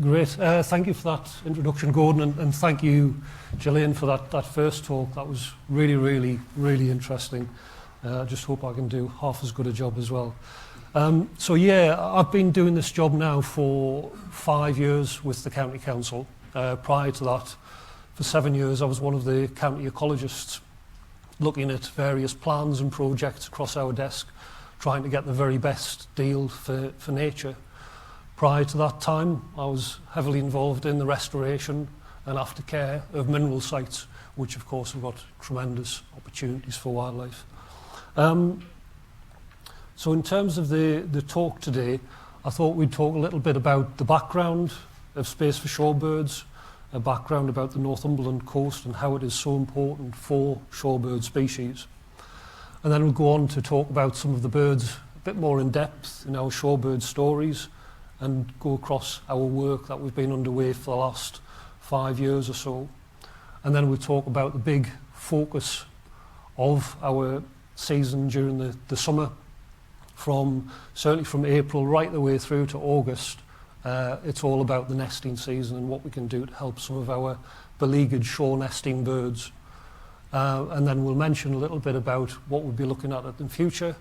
Great. Thank you for that introduction, Gordon, and thank you, Gillian, for that first talk. That was really, really, really interesting. I just hope I can do half as good a job as well. So yeah, I've been doing this job now for 5 years with the County Council. Prior to that, for 7 years, I was one of the county ecologists looking at various plans and projects across our desk, trying to get the very best deal for nature. Prior to that time, I was heavily involved in the restoration and aftercare of mineral sites, which of course have got tremendous opportunities for wildlife. So in terms of the talk today, I thought we'd talk a little bit about the background of Space for Shorebirds, a background about the Northumberland coast and how it is so important for shorebird species. And then we'll go on to talk about some of the birds a bit more in depth in our shorebird stories, and go across our work that we've been underway for the last 5 years or so. And then we'll talk about the big focus of our season during the summer, certainly from April right the way through to August. It's all about the nesting season and what we can do to help some of our beleaguered shore nesting birds. And then we'll mention a little bit about what we'll be looking at in the future,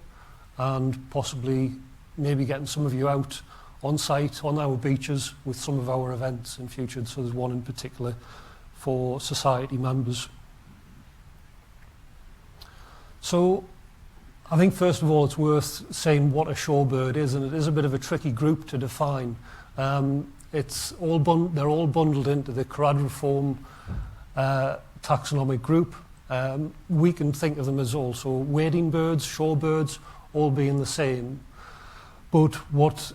and possibly maybe getting some of you out on site on our beaches with some of our events in future. So there's one in particular for society members. So I think first of all it's worth saying what a shorebird is, and it is a bit of a tricky group to define. They're all bundled into the Quadriform taxonomic group. We can think of them as also wading birds, shorebirds, all being the same. But what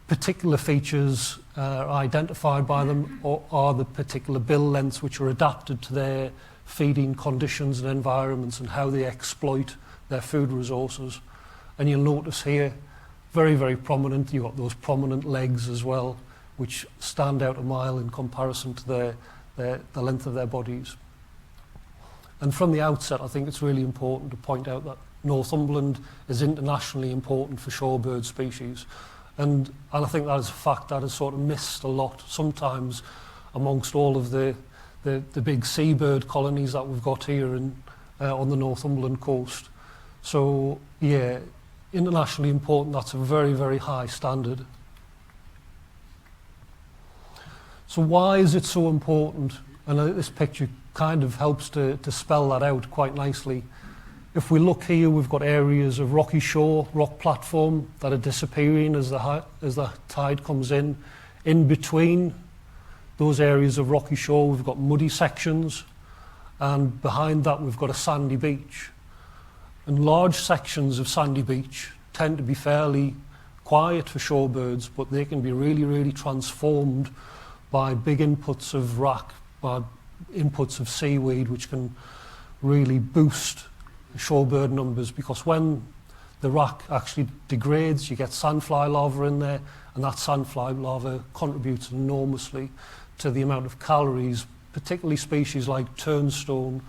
particular features are identified by them are the particular bill lengths which are adapted to their feeding conditions and environments and how they exploit their food resources. And you'll notice here, very, very prominent, you've got those prominent legs as well, which stand out a mile in comparison to the length of their bodies. And from the outset, I think it's really important to point out that Northumberland is internationally important for shorebird species. And I think that is a fact that is sort of missed a lot sometimes amongst all of the big seabird colonies that we've got here on the Northumberland coast. So yeah, internationally important, that's a very, very high standard. So why is it so important? And this picture kind of helps to spell that out quite nicely. If we look here, we've got areas of rocky shore, rock platform that are disappearing as the tide comes in. In between those areas of rocky shore, we've got muddy sections, and behind that we've got a sandy beach. And large sections of sandy beach tend to be fairly quiet for shorebirds, but they can be really, really transformed by big inputs of wrack, by inputs of seaweed, which can really boost shorebird numbers, because when the wrack actually degrades, you get sandfly larvae in there, and that sandfly larva contributes enormously to the amount of calories, particularly species like turnstone,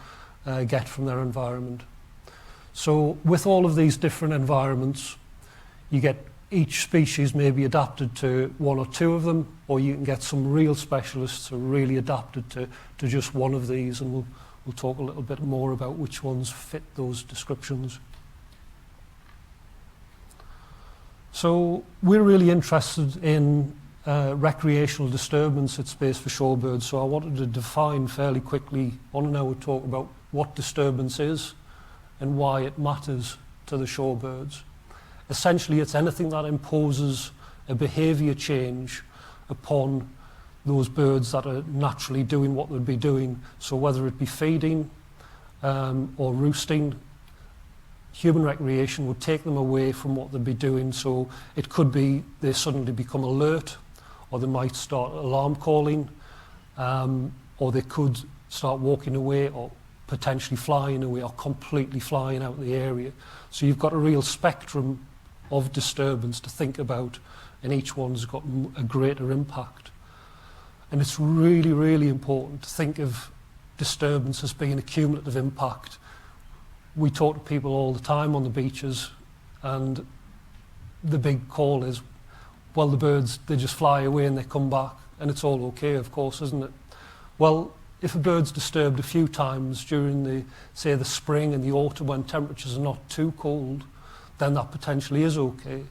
get from their environment. So with all of these different environments, you get each species may be adapted to one or two of them, or you can get some real specialists who are really adapted to just one of these, and we'll talk a little bit more about which ones fit those descriptions. So we're really interested in recreational disturbance at Space for Shorebirds, so I wanted to define fairly quickly on an hour talk about what disturbance is and why it matters to the shorebirds. Essentially, it's anything that imposes a behaviour change upon those birds that are naturally doing what they'd be doing. So whether it be feeding or roosting, human recreation would take them away from what they'd be doing. So it could be they suddenly become alert, or they might start alarm calling, or they could start walking away, or potentially flying away, or completely flying out of the area. So you've got a real spectrum of disturbance to think about, and each one's got a greater impact. And it's really, really important to think of disturbance as being a cumulative impact. We talk to people all the time on the beaches, and the big call is, well, the birds, they just fly away and they come back. and it's all okay, of course, isn't it? Well, if a bird's disturbed a few times during the, say, the spring and the autumn when temperatures are not too cold, then that potentially is okay.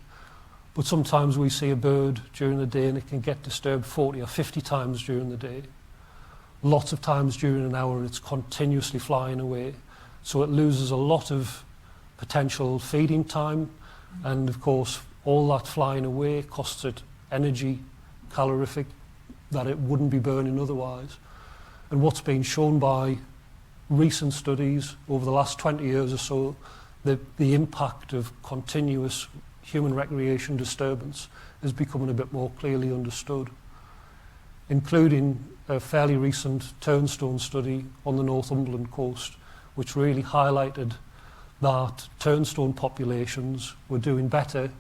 But sometimes we see a bird during the day and it can get disturbed 40 or 50 times during the day. Lots of times during an hour it's continuously flying away. So it loses a lot of potential feeding time, and of course all that flying away costs it energy, calorific, that it wouldn't be burning otherwise. And what's been shown by recent studies over the last 20 years or so, the impact of continuous human recreation disturbance is becoming a bit more clearly understood, including a fairly recent turnstone study on the Northumberland coast, which really highlighted that turnstone populations were doing better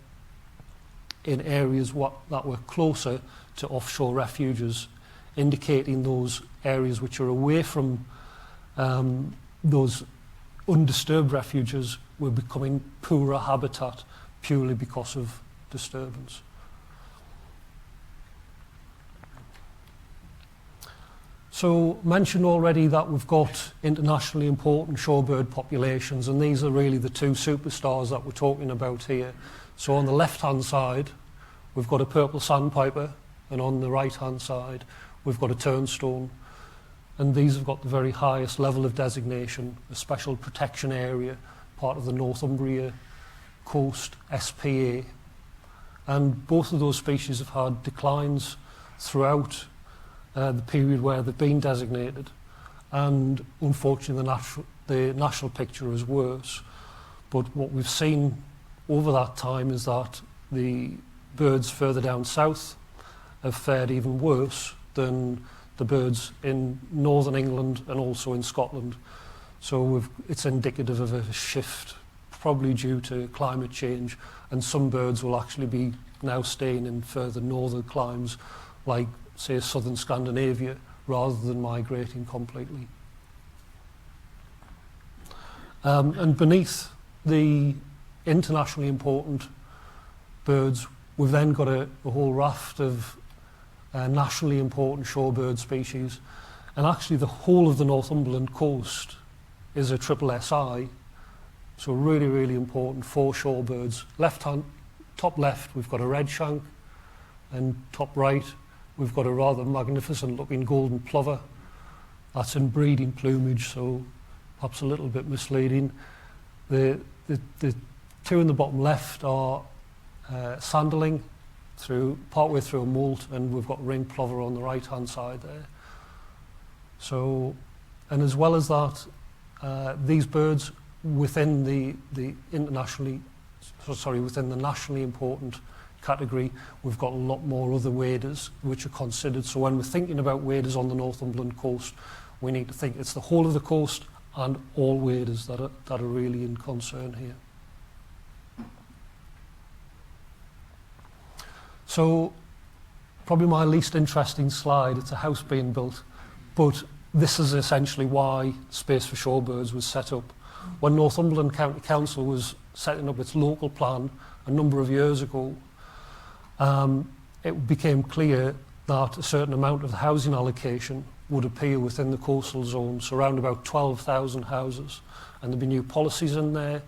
in areas that were closer to offshore refuges, indicating those areas which are away from those undisturbed refuges were becoming poorer habitat purely because of disturbance. So, mentioned already that we've got internationally important shorebird populations, and these are really the two superstars that we're talking about here. So on the left-hand side, we've got a purple sandpiper, and on the right-hand side, we've got a turnstone. And these have got the very highest level of designation, a special protection area, part of the Northumbria Coast SPA. And both of those species have had declines throughout the period where they've been designated, and unfortunately the national picture is worse. But what we've seen over that time is that the birds further down south have fared even worse than the birds in northern England and also in Scotland. So it's indicative of a shift, probably due to climate change, and some birds will actually be now staying in further northern climes, like say southern Scandinavia, rather than migrating completely. And beneath the internationally important birds, we've then got a whole raft of nationally important shorebird species, and actually the whole of the Northumberland coast is a triple SI, so really, really important for shorebirds. Top left, we've got a redshank, and top right, we've got a rather magnificent looking golden plover. That's in breeding plumage, so perhaps a little bit misleading. The two in the bottom left are sandling partway through a molt, and we've got ring plover on the right hand side there. So, and as well as that, these birds within the nationally important category, we've got a lot more other waders which are considered. So when we're thinking about waders on the Northumberland coast, we need to think it's the whole of the coast and all waders that are really in concern here. So probably my least interesting slide, it's a house being built, but this is essentially why Space for Shorebirds was set up. When Northumberland County Council was setting up its local plan a number of years ago, it became clear that a certain amount of the housing allocation would appear within the coastal zone, so around about 12,000 houses. And there'd be new policies in there,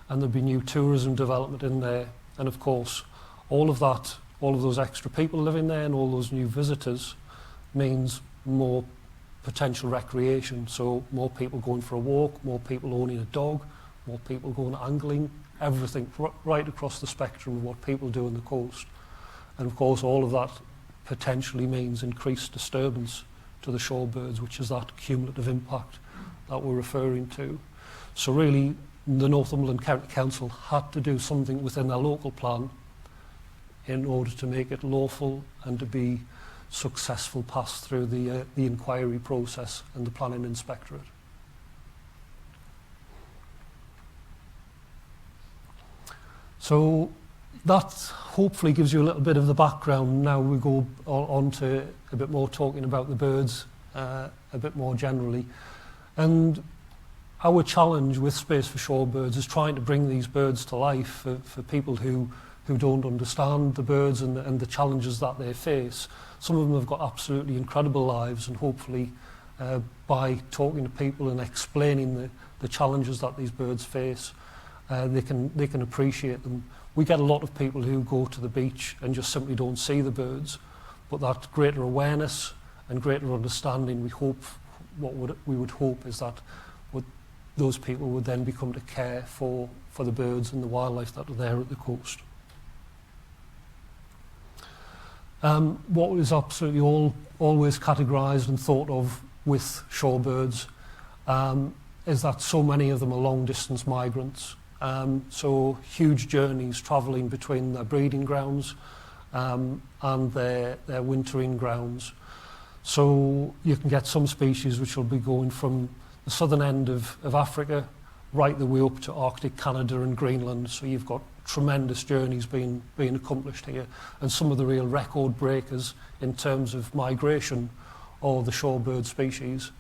and there'd be new tourism development in there. And of course, all of those extra people living there and all those new visitors means more potential recreation. So more people going for a walk, more people owning a dog, more people going angling, everything right across the spectrum of what people do on the coast. And of course, all of that potentially means increased disturbance to the shorebirds, which is that cumulative impact that we're referring to. So really, the Northumberland County Council had to do something within their local plan in order to make it lawful and to be successful pass through the inquiry process and the planning inspectorate. So that hopefully gives you a little bit of the background. Now we go on to a bit more talking about the birds a bit more generally. And our challenge with Space for Shorebirds is trying to bring these birds to life for people who who don't understand the birds and the challenges that they face. Some of them have got absolutely incredible lives, and hopefully by talking to people and explaining the challenges that these birds face, they can appreciate them. We get a lot of people who go to the beach and just simply don't see the birds, but that greater awareness and greater understanding, we would hope is that those people would then become to care for the birds and the wildlife that are there at the coast. What is absolutely always categorised and thought of with shorebirds is that so many of them are long-distance migrants. So huge journeys travelling between their breeding grounds and their wintering grounds. So you can get some species which will be going from the southern end of Africa right the way up to Arctic Canada and Greenland. So you've got tremendous journeys being accomplished here, and some of the real record breakers in terms of migration are the shorebird species.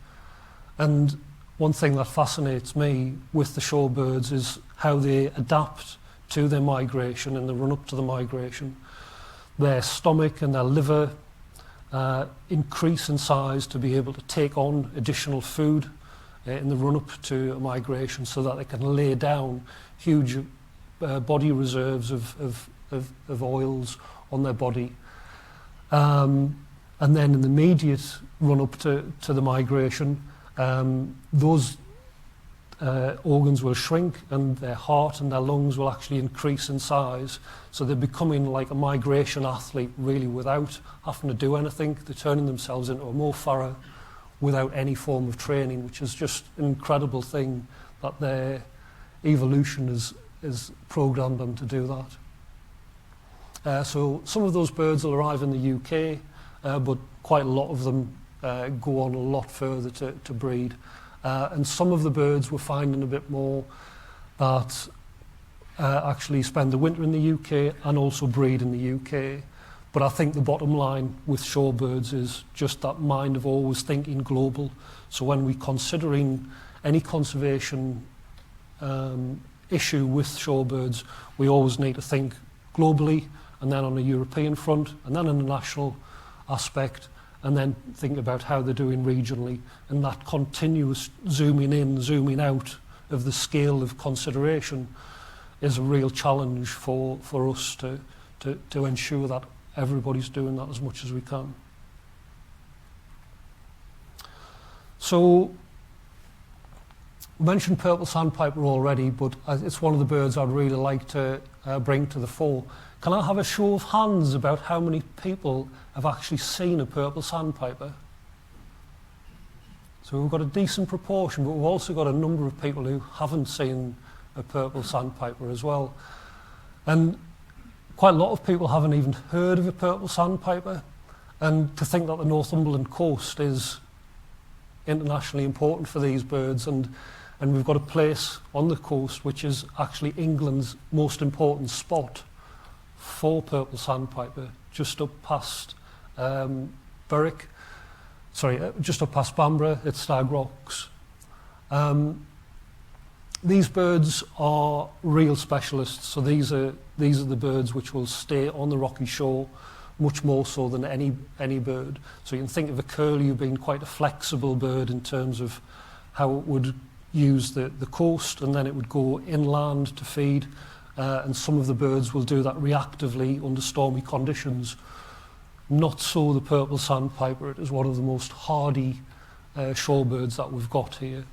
And one thing that fascinates me with the shorebirds is how they adapt to their migration and the run up to the migration. Their stomach and their liver increase in size to be able to take on additional food in the run-up to a migration, so that they can lay down huge body reserves of oils on their body. And then in the immediate run-up to the migration, those organs will shrink, and their heart and their lungs will actually increase in size. So they're becoming like a migration athlete, really, without having to do anything. They're turning themselves into a mofara without any form of training, which is just an incredible thing that their evolution has programmed them to do that. So some of those birds will arrive in the UK, but quite a lot of them go on a lot further to breed. And some of the birds we're finding a bit more that actually spend the winter in the UK and also breed in the UK. But I think the bottom line with shorebirds is just that mind of always thinking global. So when we're considering any conservation issue with shorebirds, we always need to think globally, and then on a European front, and then on a national aspect, and then think about how they're doing regionally. And that continuous zooming in, zooming out of the scale of consideration is a real challenge for us to ensure that everybody's doing that as much as we can. So, I mentioned purple sandpiper already, but it's one of the birds I'd really like to bring to the fore. Can I have a show of hands about how many people have actually seen a purple sandpiper? So we've got a decent proportion, but we've also got a number of people who haven't seen a purple sandpiper as well. And quite a lot of people haven't even heard of a purple sandpiper. And to think that the Northumberland coast is internationally important for these birds, and we've got a place on the coast which is actually England's most important spot for purple sandpiper, just up past just up past Bamborough at Stag Rocks. These birds are real specialists, so these are the birds which will stay on the rocky shore much more so than any bird. So you can think of a curlew being quite a flexible bird in terms of how it would use the coast, and then it would go inland to feed, and some of the birds will do that reactively under stormy conditions. Not so the purple sandpiper. It is one of the most hardy shorebirds that we've got here.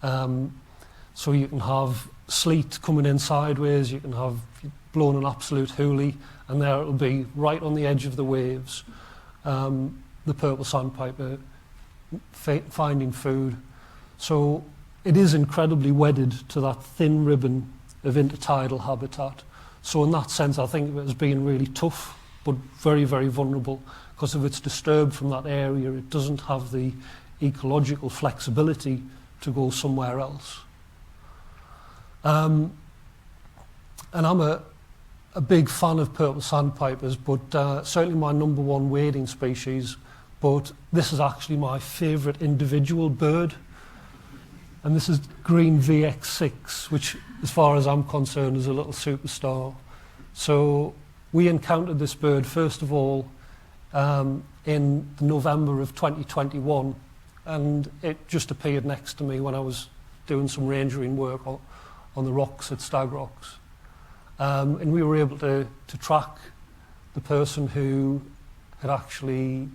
So you can have sleet coming in sideways, you can have blown an absolute hoolie, and there it'll be right on the edge of the waves, the purple sandpiper finding food. So it is incredibly wedded to that thin ribbon of intertidal habitat. So in that sense, I think of it as being really tough, but very, very vulnerable, because if it's disturbed from that area, it doesn't have the ecological flexibility to go somewhere else. And I'm a big fan of purple sandpipers, but certainly my number one wading species, but this is actually my favourite individual bird. And this is green VX6, which, as far as I'm concerned, is a little superstar. So we encountered this bird, first of all, in November of 2021, and it just appeared next to me when I was doing some rangering work on the rocks at Stag Rocks. And we were able to track the person who had actually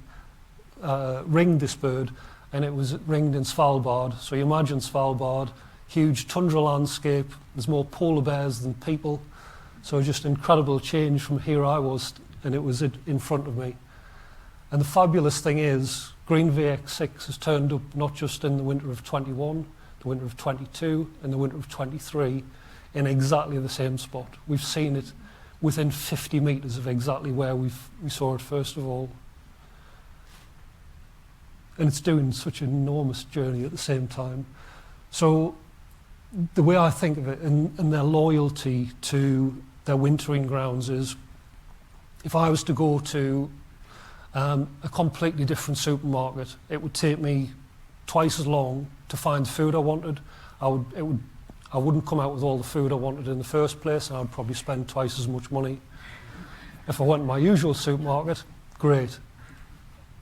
ringed this bird, and it was ringed in Svalbard. So you imagine Svalbard, huge tundra landscape, there's more polar bears than people, so just incredible change from here I was, and it was in front of me. And the fabulous thing is, green VX6 has turned up not just in the winter of 21, the winter of 22, and the winter of 23, in exactly the same spot. We've seen it within 50 metres of exactly where we saw it first of all. And it's doing such an enormous journey at the same time. So the way I think of it, and their loyalty to their wintering grounds is, if I was to go to a completely different supermarket, it would take me twice as long to find the food I wanted. I wouldn't come out with all the food I wanted in the first place, and I'd probably spend twice as much money. If I went to my usual supermarket, great.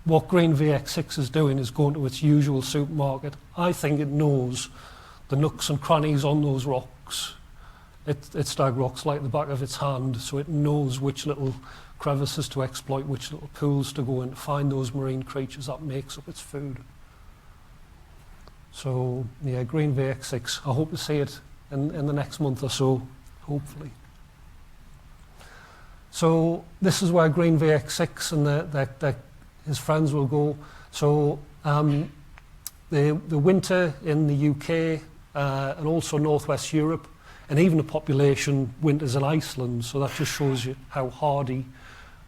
What Green VX6 is doing is going to its usual supermarket. I think it knows the nooks and crannies on those rocks. It Stag Rocks like the back of its hand, so it knows which little crevices to exploit, which little pools to go in to find those marine creatures that makes up its food. So yeah, Green VX6, I hope to see it in the next month or so, hopefully. So this is where Green VX6 and his friends will go. So the winter in the UK and also Northwest Europe, and even the population winters in Iceland, so that just shows you how hardy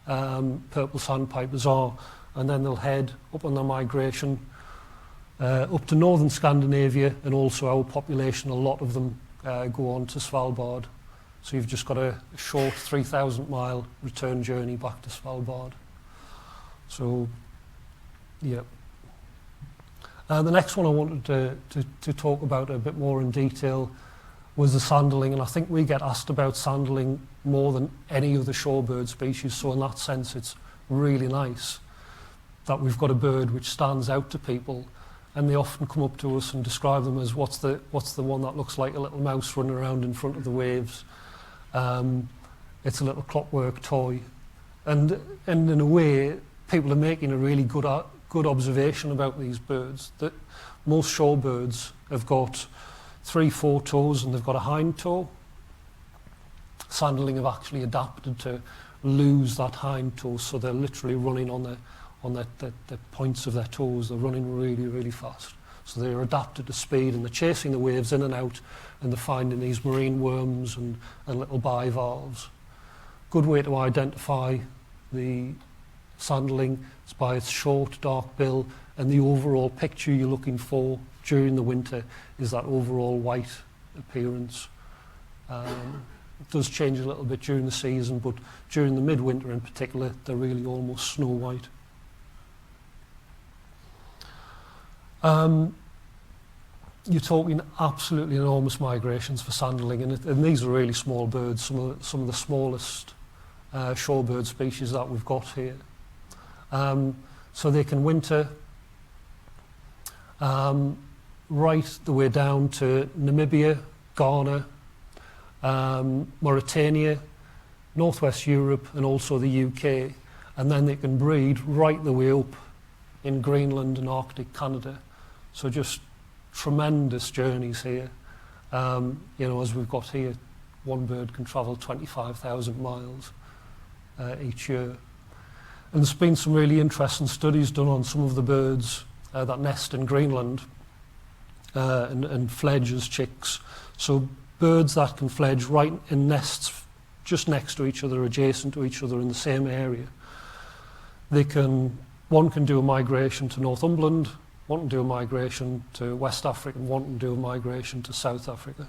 purple sandpipers are. And then they'll head up on their migration up to northern Scandinavia, and also our population, a lot of them go on to Svalbard. So you've just got a short 3,000-mile return journey back to Svalbard. So, yeah. The next one I wanted to talk about a bit more in detail was the sandling, and I think we get asked about sandling more than any other shorebird species, so in that sense it's really nice that we've got a bird which stands out to people, and they often come up to us and describe them as what's the one that looks like a little mouse running around in front of the waves. It's a little clockwork toy, and in a way people are making a really good observation about these birds, that most shorebirds have got 3 foretoes and they've got a hind toe. Sandling have actually adapted to lose that hind toe, so they're literally running on the points of their toes. They're running really, really fast. So they're adapted to speed, and they're chasing the waves in and out, and they're finding these marine worms and little bivalves. Good way to identify the sandling is by its short, dark bill, and the overall picture you're looking for during the winter is that overall white appearance. It does change a little bit during the season, but during the midwinter in particular, they're really almost snow white. You're talking absolutely enormous migrations for sandling, and these are really small birds, some of the smallest shorebird species that we've got here. So they can winter right the way down to Namibia, Ghana, Mauritania, Northwest Europe, and also the UK, and then they can breed right the way up in Greenland and Arctic Canada. So just tremendous journeys here. As we've got here, one bird can travel 25,000 miles each year. And there's been some really interesting studies done on some of the birds that nest in Greenland and fledge as chicks. So birds that can fledge right in nests just next to each other, adjacent to each other in the same area. One can do a migration to Northumberland, one can do a migration to West Africa, and one can do a migration to South Africa.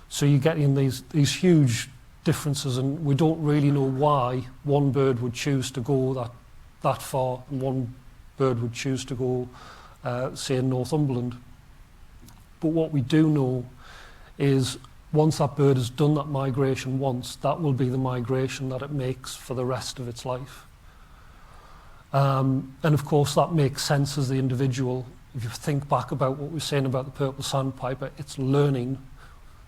So you get in these huge differences, and we don't really know why one bird would choose to go that far and one bird would choose to go, say, in Northumberland. But what we do know is once that bird has done that migration once, that will be the migration that it makes for the rest of its life. And of course that makes sense as the individual. If you think back about what we were saying about the purple sandpiper, it's learning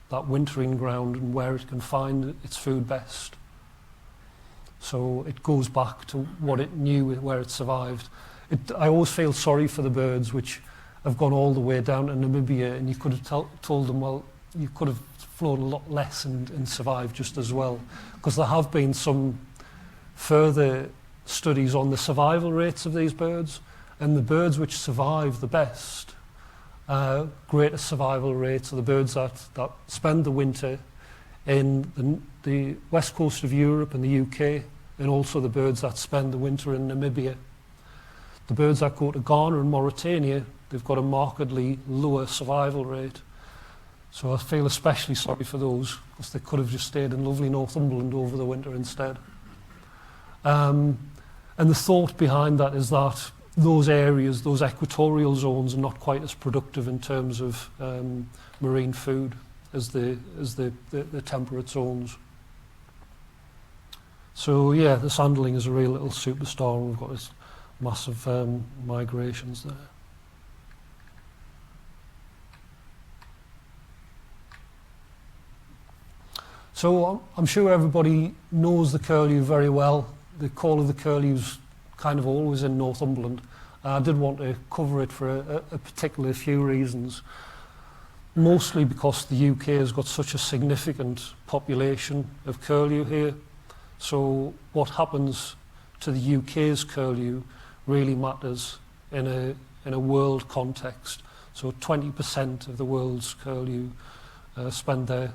that wintering ground and where it can find its food best. So it goes back to what it knew, where it survived. I always feel sorry for the birds which have gone all the way down to Namibia, and you could have told them, well, you could have flown a lot less and survived just as well. Because there have been some further studies on the survival rates of these birds, and the birds which survive the best, greatest survival rates, are the birds that spend the winter in the west coast of Europe and the UK, and also the birds that spend the winter in Namibia. The birds that go to Ghana and Mauritania, they've got a markedly lower survival rate. So I feel especially sorry for those, because they could have just stayed in lovely Northumberland over the winter instead. And the thought behind that is that those areas, those equatorial zones, are not quite as productive in terms of marine food as the temperate zones. So yeah, the sanderling is a real little superstar, and we've got this massive migrations there. So I'm sure everybody knows the curlew very well. The call of the curlew's kind of always in Northumberland. I did want to cover it for a particular few reasons. Mostly because the UK has got such a significant population of curlew here. So what happens to the UK's curlew really matters in a world context. So 20% of the world's curlew spend their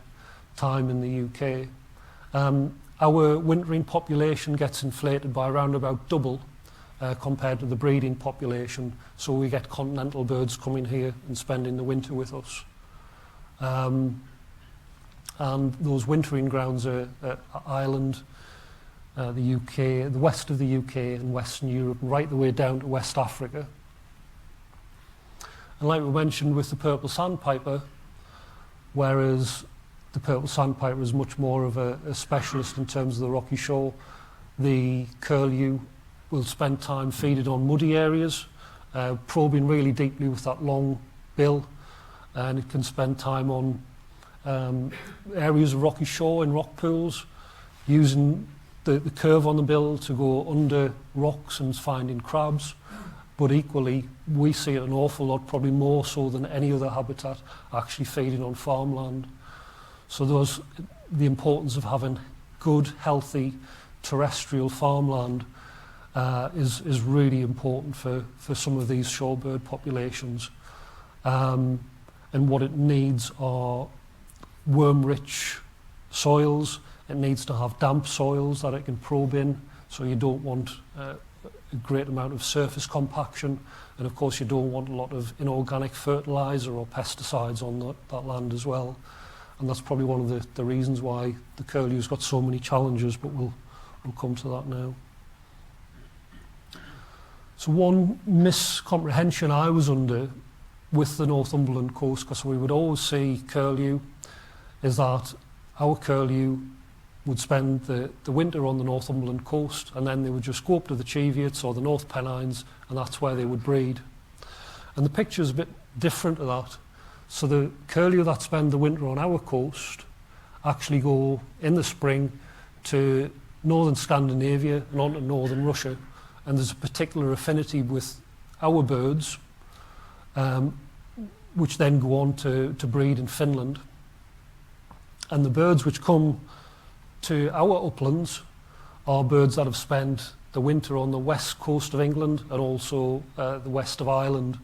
time in the UK. Our wintering population gets inflated by around about double compared to the breeding population, so we get continental birds coming here and spending the winter with us. And those wintering grounds are Ireland, the UK, the west of the UK and Western Europe, right the way down to West Africa. And like we mentioned with the purple sandpiper, whereas the purple sandpiper is much more of a specialist in terms of the rocky shore, the curlew will spend time feeding on muddy areas, probing really deeply with that long bill, and it can spend time on areas of rocky shore in rock pools, using the curve on the bill to go under rocks and finding crabs. But equally, we see it an awful lot, probably more so than any other habitat, actually feeding on farmland. So the importance of having good, healthy, terrestrial farmland is really important for some of these shorebird populations. And what it needs are worm-rich soils. It needs to have damp soils that it can probe in, so you don't want a great amount of surface compaction, and of course you don't want a lot of inorganic fertilizer or pesticides on that land as well. And that's probably one of the reasons why the curlew's got so many challenges, but we'll come to that now. So one miscomprehension I was under with the Northumberland coast, because we would always see curlew, is that our curlew would spend the winter on the Northumberland coast, and then they would just go up to the Cheviots or the North Pennines, and that's where they would breed. And the picture's a bit different to that. So the curlew that spend the winter on our coast actually go in the spring to northern Scandinavia and on to northern Russia, and there's a particular affinity with our birds, which then go on to breed in Finland. And the birds which come to our uplands are birds that have spent the winter on the west coast of England and also the west of Ireland.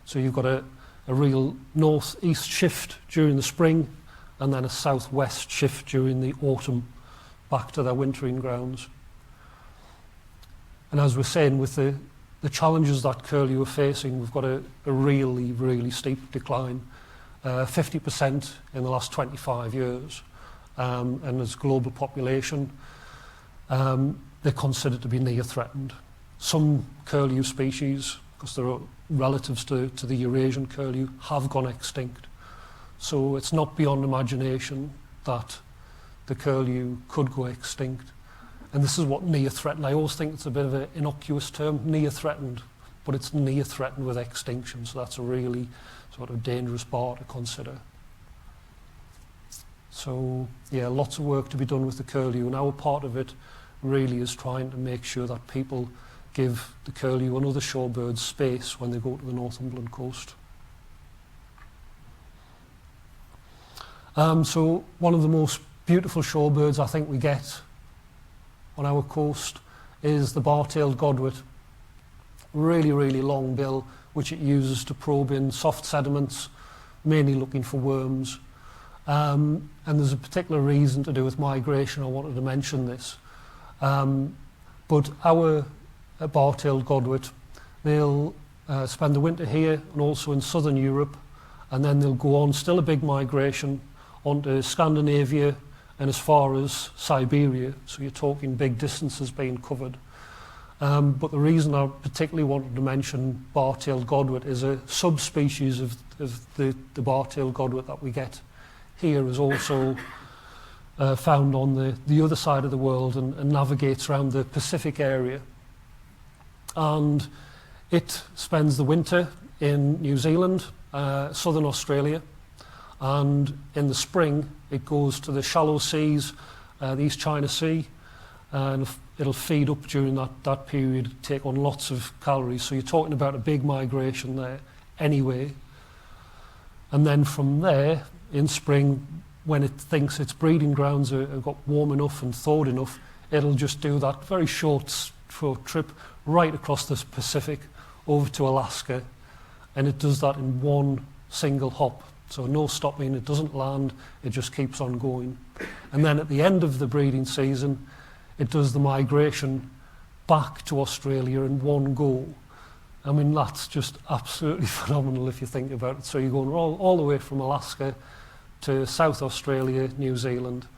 So you've got a real north-east shift during the spring, and then a south-west shift during the autumn back to their wintering grounds. And as we're saying, with the challenges that curlew are facing, we've got a really, really steep decline, 50% in the last 25 years. And as a global population, they're considered to be near threatened. Some curlew species, because they're relatives to the Eurasian curlew, have gone extinct. So it's not beyond imagination that the curlew could go extinct. And this is what near threatened, I always think it's a bit of an innocuous term, near threatened, but it's near threatened with extinction, so that's a really sort of dangerous bar to consider. So yeah, lots of work to be done with the curlew, and our part of it really is trying to make sure that people give the curlew and other shorebirds space when they go to the Northumberland coast. So one of the most beautiful shorebirds I think we get on our coast is the bar-tailed godwit. Really, really long bill, which it uses to probe in soft sediments, mainly looking for worms. And there's a particular reason to do with migration. I wanted to mention this. But our bar-tailed godwit, they'll spend the winter here and also in southern Europe, and then they'll go on, still a big migration, onto Scandinavia and as far as Siberia. So you're talking big distances being covered. But the reason I particularly wanted to mention bar-tailed godwit is a subspecies of the bar-tailed godwit that we get here is also found on the other side of the world and navigates around the Pacific area. And it spends the winter in New Zealand, southern Australia, and in the spring it goes to the shallow seas, the East China Sea, and it'll feed up during that period, take on lots of calories. So you're talking about a big migration there anyway. And then from there, in spring, when it thinks its breeding grounds have got warm enough and thawed enough, it'll just do that very short trip right across the Pacific over to Alaska. And it does that in one single hop. So no stopping, it doesn't land, it just keeps on going. And then at the end of the breeding season, it does the migration back to Australia in one go. I mean, that's just absolutely phenomenal if you think about it. So you're going all the way from Alaska to South Australia, New Zealand.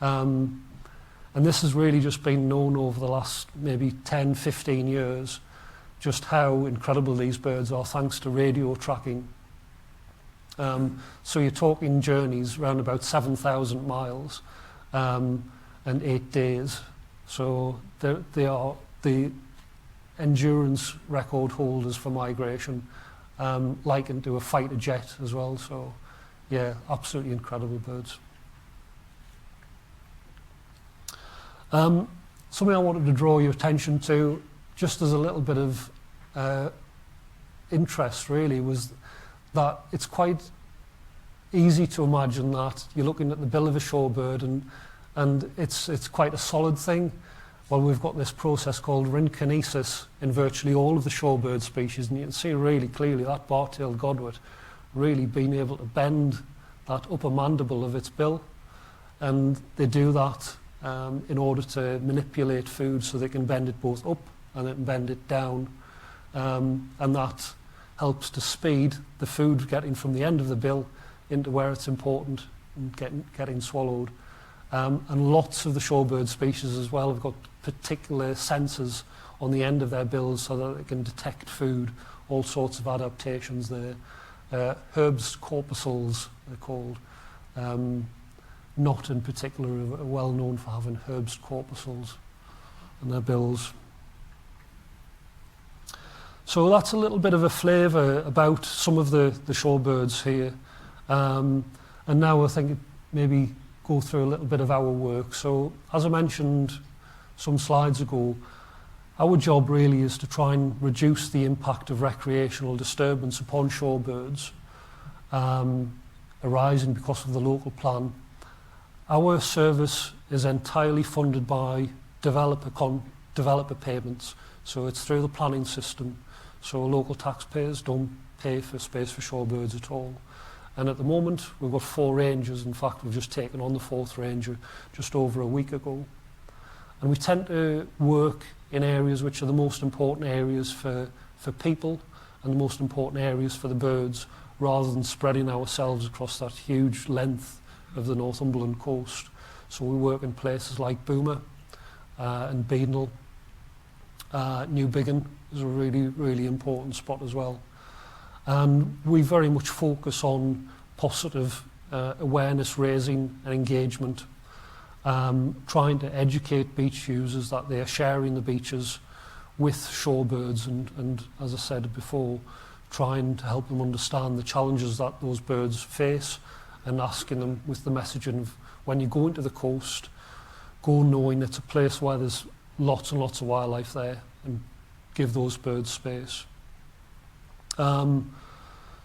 And this has really just been known over the last maybe 10, 15 years, just how incredible these birds are thanks to radio tracking. So you're talking journeys around about 7,000 miles and 8 days. So they are the endurance record holders for migration, likened to a fighter jet as well. So yeah, absolutely incredible birds. Something I wanted to draw your attention to, just as a little bit of interest really, was that it's quite easy to imagine that you're looking at the bill of a shorebird and it's quite a solid thing. Well, we've got this process called rynkinesis in virtually all of the shorebird species, and you can see really clearly that bar-tailed godwit really being able to bend that upper mandible of its bill, and they do that in order to manipulate food, so they can bend it both up and then bend it down, and that helps to speed the food getting from the end of the bill into where it's important and getting swallowed. And lots of the shorebird species as well have got particular sensors on the end of their bills so that they can detect food, all sorts of adaptations there. Herbs corpuscles, they're called. Knot in particular are well known for having herbs corpuscles in their bills. So that's a little bit of a flavour about some of the shorebirds here. And now I think maybe go through a little bit of our work. So as I mentioned some slides ago, our job really is to try and reduce the impact of recreational disturbance upon shorebirds arising because of the local plan. Our service is entirely funded by developer payments, so it's through the planning system. So local taxpayers don't pay for space for shorebirds at all. And at the moment, we've got 4 rangers. In fact, we've just taken on the 4th ranger just over a week ago. And we tend to work in areas which are the most important areas for people and the most important areas for the birds, rather than spreading ourselves across that huge length of the Northumberland coast. So we work in places like Boomer and Beadnell. New Biggin is a really, really important spot as well. And we very much focus on positive awareness raising and engagement, trying to educate beach users that they are sharing the beaches with shorebirds and as I said before, trying to help them understand the challenges that those birds face and asking them with the messaging of when you go into the coast, go knowing it's a place where there's lots and lots of wildlife there and give those birds space.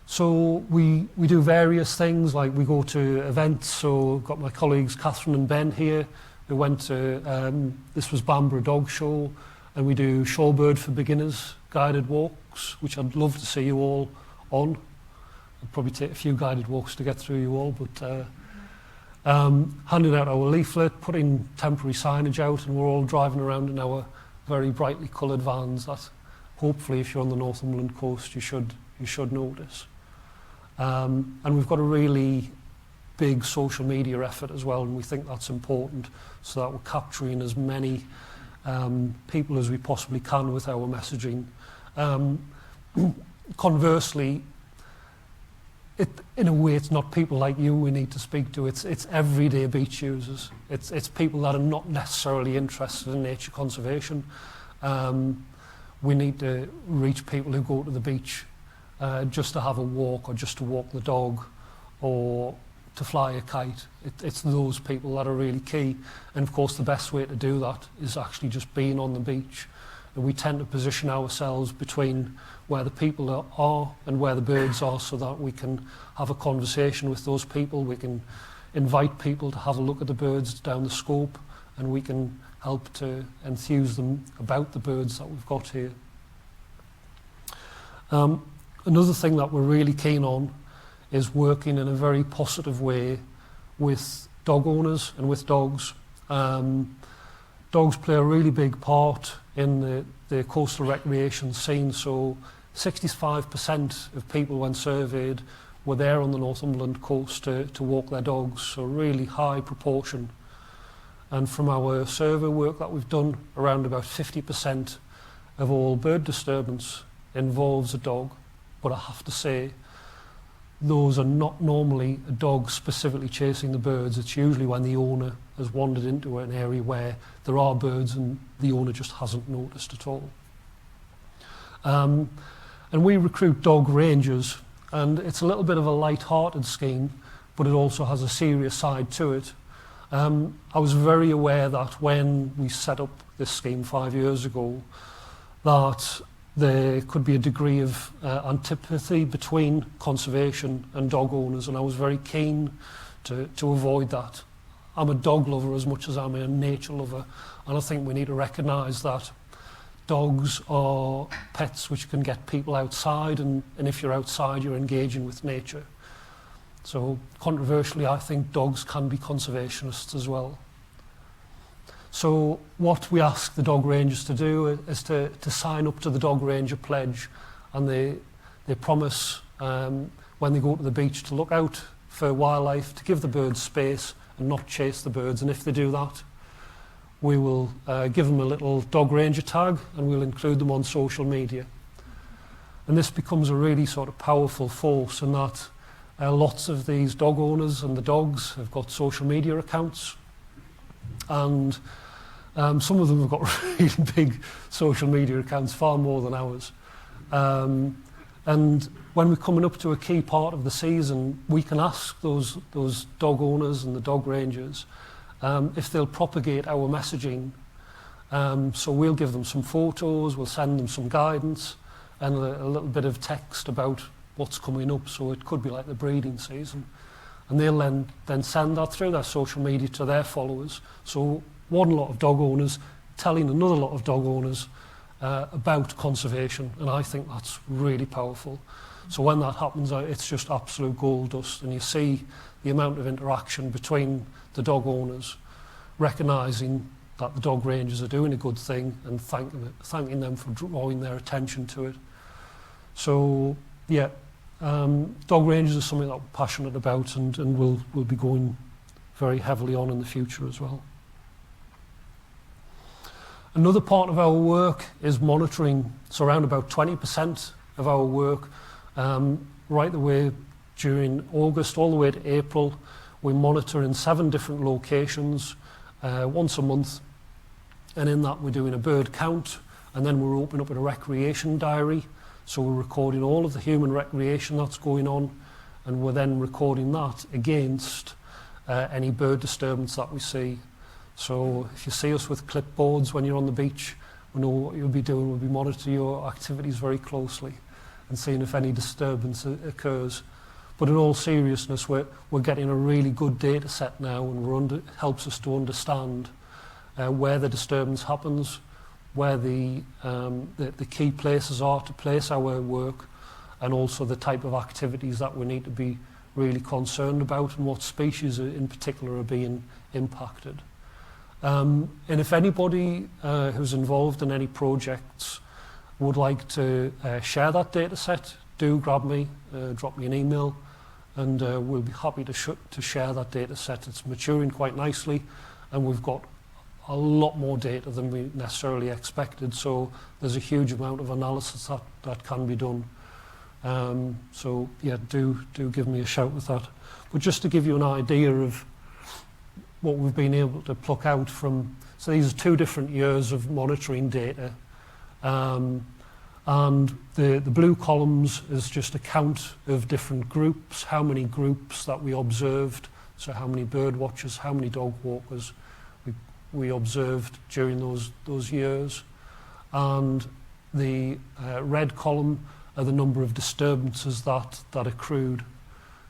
So we do various things, like we go to events. So I've got my colleagues Catherine and Ben here who went to, this was Bamborough Dog Show, and we do Shorebird for Beginners guided walks, which I'd love to see you all on. It'll probably take a few guided walks to get through you all, but handing out our leaflet, putting temporary signage out, and we're all driving around in our very brightly coloured vans that hopefully if you're on the Northumberland coast you should notice. And we've got a really big social media effort as well, and we think that's important so that we're capturing as many people as we possibly can with our messaging. Conversely, in a way, it's not people like you we need to speak to. It's everyday beach users. It's people that are not necessarily interested in nature conservation. We need to reach people who go to the beach just to have a walk, or just to walk the dog, or to fly a kite. It's those people that are really key. And of course, the best way to do that is actually just being on the beach. And we tend to position ourselves between where the people are and where the birds are, so that we can have a conversation with those people. We can invite people to have a look at the birds down the scope, and we can help to enthuse them about the birds that we've got here. Another thing that we're really keen on is working in a very positive way with dog owners and with dogs. Dogs play a really big part in the coastal recreation scene. So 65% of people, when surveyed, were there on the Northumberland coast to walk their dogs, so a really high proportion. And from our survey work that we've done, around about 50% of all bird disturbance involves a dog. But I have to say, those are not normally a dog specifically chasing the birds. It's usually when the owner has wandered into an area where there are birds and the owner just hasn't noticed at all. And we recruit dog rangers, and it's a little bit of a light-hearted scheme, but it also has a serious side to it. I was very aware that when we set up this scheme 5 years ago, that there could be a degree of antipathy between conservation and dog owners, and I was very keen to avoid that. I'm a dog lover as much as I'm a nature lover, and I think we need to recognise that dogs are pets which can get people outside, and if you're outside, you're engaging with nature. So controversially, I think dogs can be conservationists as well. So what we ask the dog rangers to do is to sign up to the Dog Ranger Pledge, and they promise when they go to the beach to look out for wildlife, to give the birds space and not chase the birds. And if they do that, we will give them a little Dog Ranger tag, and we'll include them on social media. And this becomes a really sort of powerful force, in that lots of these dog owners and the dogs have got social media accounts, and some of them have got really big social media accounts, far more than ours. And when we're coming up to a key part of the season, we can ask those dog owners and the dog rangers if they'll propagate our messaging. So we'll give them some photos, we'll send them some guidance, and a little bit of text about what's coming up. So it could be like the breeding season. And they'll then send that through their social media to their followers. So one lot of dog owners telling another lot of dog owners about conservation, and I think that's really powerful. So when that happens, it's just absolute gold dust, and you see the amount of interaction between the dog owners, recognising that the dog rangers are doing a good thing, and thanking them for drawing their attention to it. So yeah, dog rangers are something that we're passionate about, and we'll be going very heavily on in the future as well. Another part of our work is monitoring. So around about 20% of our work, right the way during August all the way to April. We monitor in 7 different locations once a month, and in that we're doing a bird count, and then we're opening up a recreation diary. So we're recording all of the human recreation that's going on, and we're then recording that against any bird disturbance that we see. So if you see us with clipboards when you're on the beach, we know what you'll be doing. We'll be monitoring your activities very closely and seeing if any disturbance occurs. But in all seriousness, we're getting a really good data set now, and helps us to understand where the disturbance happens, where the key places are to place our work, and also the type of activities that we need to be really concerned about and what species in particular are being impacted. And if anybody who's involved in any projects would like to share that data set, do grab me, drop me an email, and we'll be happy to share that data set. It's maturing quite nicely, and we've got a lot more data than we necessarily expected, so there's a huge amount of analysis that can be done. So yeah, do give me a shout with that. But just to give you an idea of what we've been able to pluck out from, so these are 2 different years of monitoring data, and the blue columns is just a count of different groups, how many groups that we observed, so how many bird watchers, how many dog walkers we observed during those years. And the red column are the number of disturbances that accrued.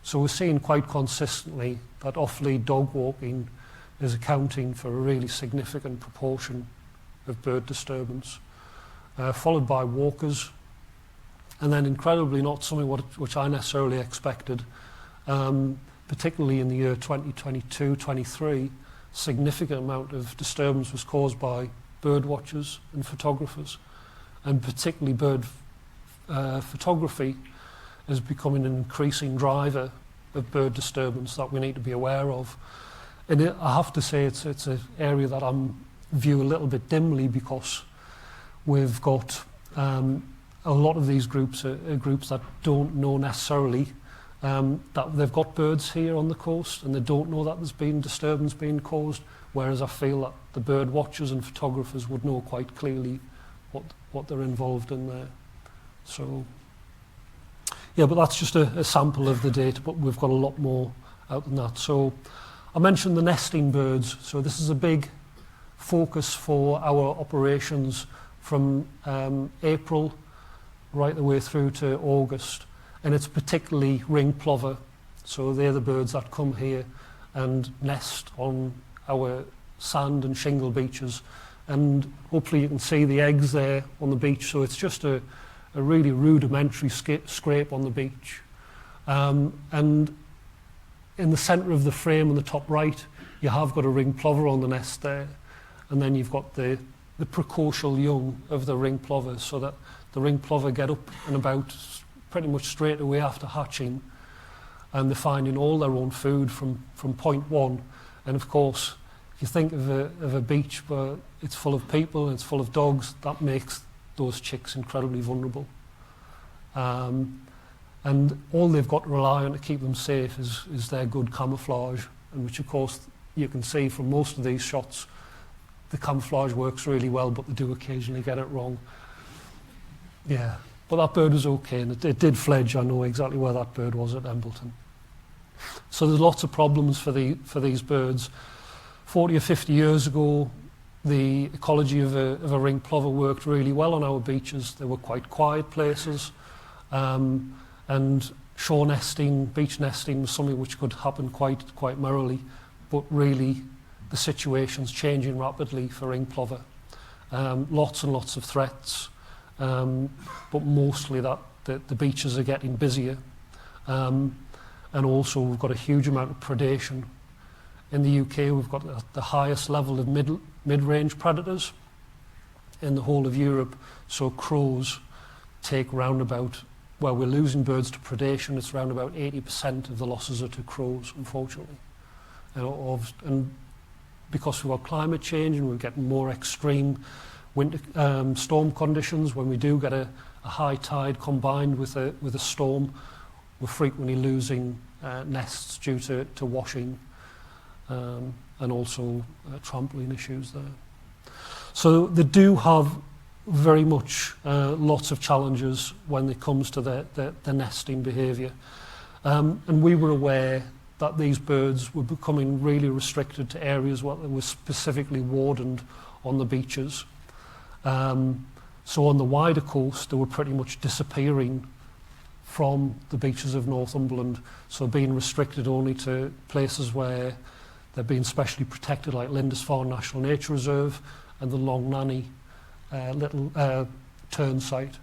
So we're seeing quite consistently that off-lead dog walking is accounting for a really significant proportion of bird disturbance, followed by walkers, and then incredibly not something which I necessarily expected, particularly in the year 2022-23, significant amount of disturbance was caused by bird watchers and photographers, and particularly bird photography is becoming an increasing driver of bird disturbance that we need to be aware of. And I have to say it's an area that I view a little bit dimly, because we've got a lot of these groups are groups that don't know necessarily that they've got birds here on the coast, and they don't know that there's been disturbance being caused, whereas I feel that the bird watchers and photographers would know quite clearly what they're involved in there. So yeah, but that's just a sample of the data, but we've got a lot more out than that. So I mentioned the nesting birds. So this is a big focus for our operations from April right the way through to August. And it's particularly ring plover. So they're the birds that come here and nest on our sand and shingle beaches. And hopefully you can see the eggs there on the beach. So it's just a really rudimentary scrape on the beach. And in the centre of the frame on the top right, you have got a ring plover on the nest there. And then you've got the precocial young of the ring plover, so that the ring plover get up and about pretty much straight away after hatching, and they're finding all their own food from point 1. And of course, if you think of a beach where it's full of people and it's full of dogs, that makes those chicks incredibly vulnerable. And all they've got to rely on to keep them safe is their good camouflage, and which of course you can see from most of these shots, the camouflage works really well, but they do occasionally get it wrong. Yeah, but that bird was okay, and it did fledge. I know exactly where that bird was at Embleton. So there's lots of problems for these birds. 40 or 50 years ago, the ecology of a ring plover worked really well on our beaches. They were quite quiet places, and shore nesting, beach nesting was something which could happen quite merrily, but really the situation's changing rapidly for ring plover. Lots and lots of threats, but mostly that the beaches are getting busier, and also we've got a huge amount of predation. In the UK, we've got the highest level of mid-range predators in the whole of Europe. So crows take round about, well, we're losing birds to predation. It's around about 80% of the losses are to crows, unfortunately. And because we've got climate change and we're getting more extreme winter storm conditions, when we do get a high tide combined with a storm, we're frequently losing nests due to washing and also trampling issues there. So they do have very much lots of challenges when it comes to the nesting behaviour. And we were aware that these birds were becoming really restricted to areas where they were specifically wardened on the beaches. So on the wider coast, they were pretty much disappearing from the beaches of Northumberland, so being restricted only to places where they're being specially protected, like Lindisfarne National Nature Reserve and the Long Nanny little tern site.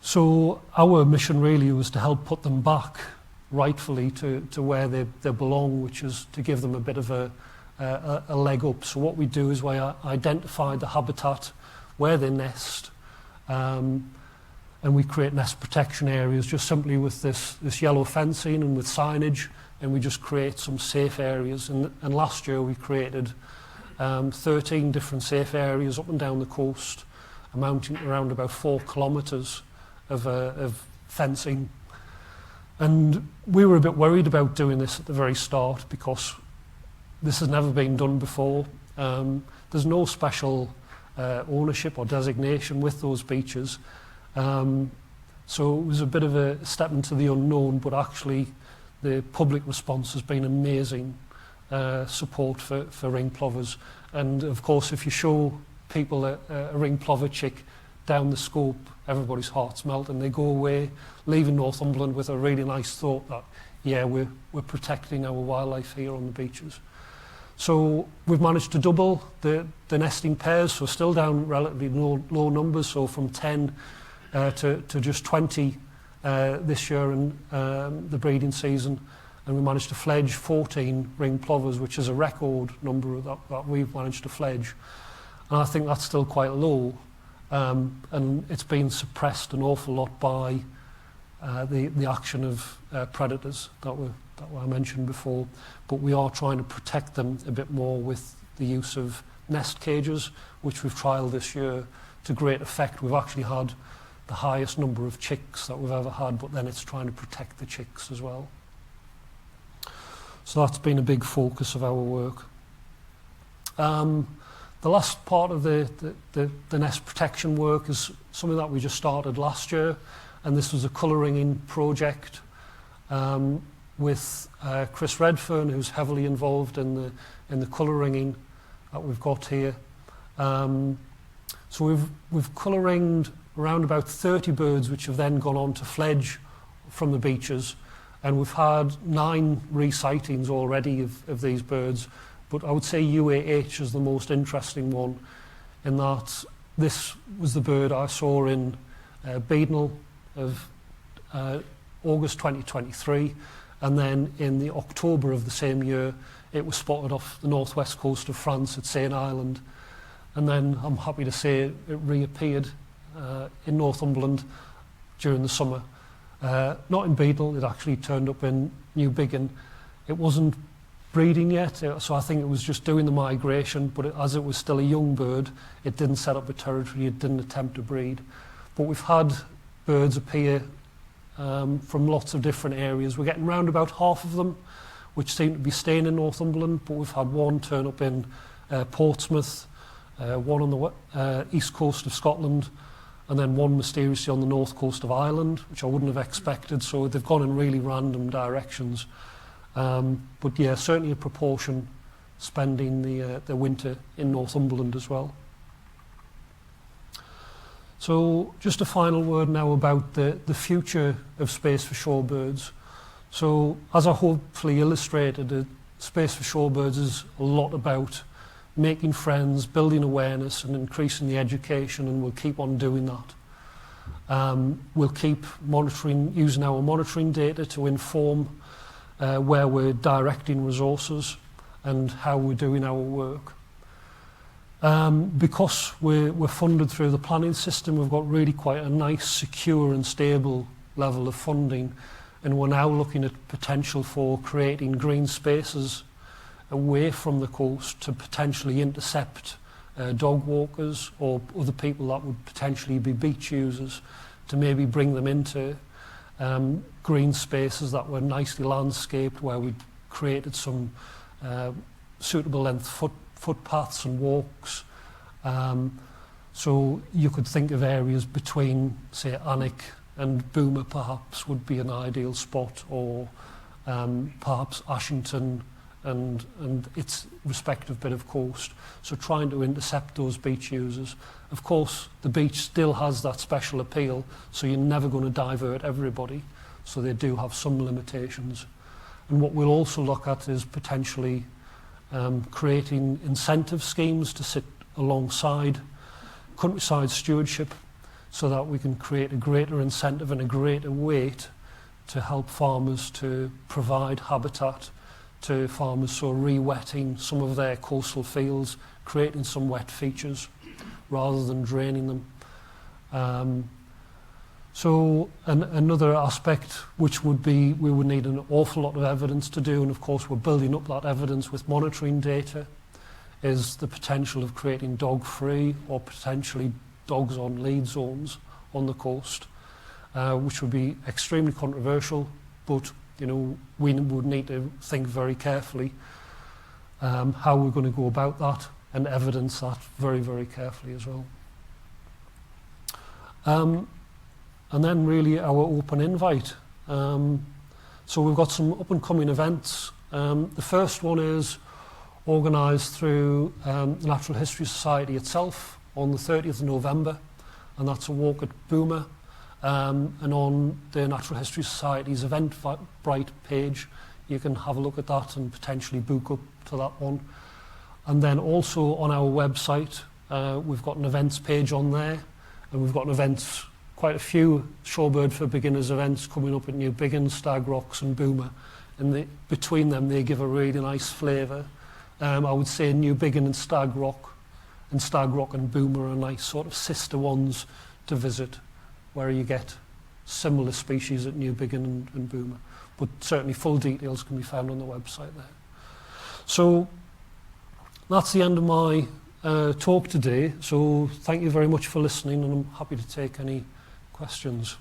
So our mission really was to help put them back rightfully to where they belong, which is to give them a bit of a leg up. So what we do is we identify the habitat where they nest, and we create nest protection areas just simply with this yellow fencing and with signage, and we just create some safe areas. And last year we created 13 different safe areas up and down the coast, amounting to around about 4 kilometres of fencing. And we were a bit worried about doing this at the very start because this has never been done before. There's no special ownership or designation with those beaches. So it was a bit of a step into the unknown, but actually the public response has been amazing. Support for ring plovers. And of course, if you show people a ring plover chick down the scope, everybody's hearts melt and they go away, leaving Northumberland with a really nice thought that, yeah, we're protecting our wildlife here on the beaches. So we've managed to double the nesting pairs, so still down relatively low numbers, so from 10 to just 20 this year in the breeding season. And we managed to fledge 14 ring plovers, which is a record number that we've managed to fledge. And I think that's still quite low. And it's been suppressed an awful lot by the action of predators that I mentioned before. But we are trying to protect them a bit more with the use of nest cages, which we've trialled this year to great effect. We've actually had the highest number of chicks that we've ever had, but then it's trying to protect the chicks as well. So that's been a big focus of our work. The last part of the nest protection work is something that we just started last year, and this was a colouring in project with Chris Redfern, who's heavily involved in the colouring in that we've got here. So we've colour-ringed around about 30 birds, which have then gone on to fledge from the beaches. And we've had 9 re-sightings already of these birds, but I would say UAH is the most interesting one in that this was the bird I saw in Beadnell of August 2023, and then in the October of the same year it was spotted off the northwest coast of France at Seine Island, and then I'm happy to say it reappeared in Northumberland during the summer. Not in Beadnell, it actually turned up in New Biggin. It wasn't breeding yet, so I think it was just doing the migration, but as it was still a young bird, it didn't set up a territory, it didn't attempt to breed. But we've had birds appear from lots of different areas. We're getting round about half of them, which seem to be staying in Northumberland, but we've had one turn up in Portsmouth, one on the east coast of Scotland, and then one mysteriously on the north coast of Ireland, which I wouldn't have expected. So they've gone in really random directions. But yeah, certainly a proportion spending the winter in Northumberland as well. So just a final word now about the future of Space for Shorebirds. So as I hopefully illustrated, Space for Shorebirds is a lot about making friends, building awareness and increasing the education, and we'll keep on doing that. We'll keep monitoring, using our monitoring data to inform where we're directing resources and how we're doing our work. Because we're funded through the planning system, we've got really quite a nice, secure and stable level of funding, and we're now looking at potential for creating green spaces away from the coast to potentially intercept dog walkers or other people that would potentially be beach users, to maybe bring them into green spaces that were nicely landscaped, where we created some suitable length footpaths and walks. So you could think of areas between, say, Alnwick and Boomer perhaps would be an ideal spot, or perhaps Ashington and its respective bit of coast. So trying to intercept those beach users. Of course, the beach still has that special appeal, so you're never going to divert everybody. So they do have some limitations. And what we'll also look at is potentially creating incentive schemes to sit alongside countryside stewardship, so that we can create a greater incentive and a greater weight to help farmers to provide habitat to farmers, so re-wetting some of their coastal fields, creating some wet features rather than draining them. So another aspect which would be, we would need an awful lot of evidence to do, and of course we're building up that evidence with monitoring data, is the potential of creating dog-free or potentially dogs on lead zones on the coast, which would be extremely controversial, but you know, we would need to think very carefully how we're going to go about that and evidence that very, very carefully as well. And then really our open invite. So we've got some up and coming events. The first one is organised through the Natural History Society itself on the 30th of November, and that's a walk at Boomer. And on the Natural History Society's Eventbrite page, you can have a look at that and potentially book up to that one. And then also on our website, we've got an events page on there, and we've got events, quite a few Shorebird for Beginners events coming up at New Biggin, Stag Rocks and Boomer. And between them, they give a really nice flavour. I would say New Biggin and Stag Rock and Boomer are nice sort of sister ones to visit, where you get similar species at New Biggin and Boomer. But certainly full details can be found on the website there. So that's the end of my talk today. So thank you very much for listening, and I'm happy to take any questions.